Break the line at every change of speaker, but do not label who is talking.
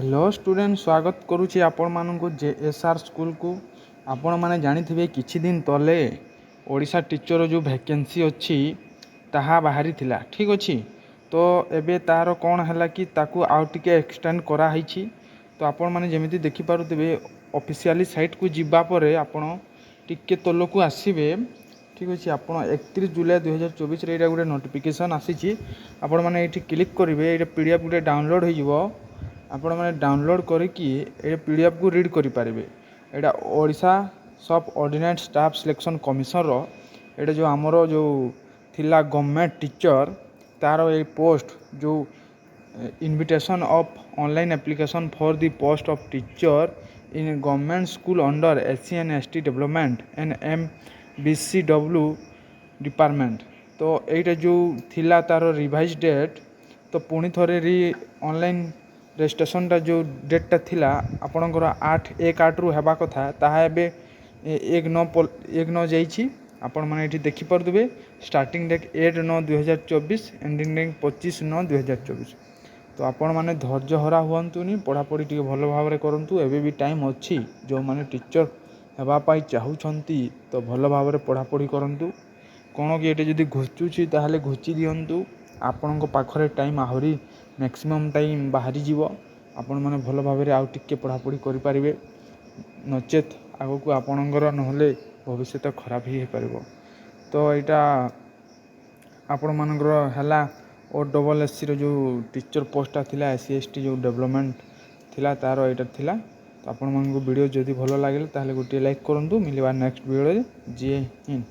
Hello student स्वागत करुच्ची आपण मानू जेएसआर स्कूल को। आपण माने जानिथिबे किछि दिन तले ओडिशा टीचर जो वैकेंसी अच्छी ताहा बाहरी थिला ठीक अच्छी। तो एबे तार कौन है कि ताकू आउ टिके एक्सटेंड करा हिची। तो आपण माने जेमिति देखि पारुथिबे ऑफिशियली साइट को जिबा परे आपण टिके तल को आसीबे ठीक अच्छे। आप 31 जुलाई 2024 रे गोटे नोटिफिकेशन आसी आपण मैंने ये क्लिक करेंगे। ये पीडीएफ गोटे डाउनलोड हो आपण मैंने डाउनलोड करके पीडीएफ को रीड करेंगे। यहाँ ओडिशा सब ऑर्डिनेट स्टाफ सिलेक्शन कमिशन रो ये जो आमर जो थिला गवर्नमेंट टीचर तार ये पोस्ट जो invitation of online application for the post of teacher in government school under SC and ST development NMBCW department. तो ये जो थिला तार रिवाइज डेट तो पुणी थोड़े री ऑनलाइन रजिस्ट्रेशन जो डेटा थिला आपणकर 8/1/8 रु हेबा कथा ताहा एबे 1/9 जाइछि। आपण माने एठी देखि परदुबे स्टार्टिंग डेट 8/9/2024 एंडिंग डेट 25/9/2024। तो आपण माने धैर्य हरा हुअंतुनी पढ़ापढ़ी टिके भल भाव में करंतु। एबे भी टाइम अच्छी जो माने टीचर हेबा पाई चाहूछंती तो भल भाव में पढ़ापढ़ी करंतु। कौन कि ये जदि घुचुची ताहले घुची दियंतु। आपण पाखरे टाइम आहरी मैक्सिमम टाइम बाहरी जीव। आपण माने भल भाव में आउ टिके पढ़ापढ़ी करि पारिबे नचेत आगो को आपणकर नहले भविष्य खराब ही पारिबो। तो यहाँ आपण मानकर हैला OSSC रो जो टीचर पोस्टा थिला SC ST जो डेवलपमेंट थिला तार एटा थिला। तो आपण मानक वीडियो जदि भल लगे ताहले गोटे लाइक करंतु। मिलवा नेक्स्ट वीडियो। जय हिंद।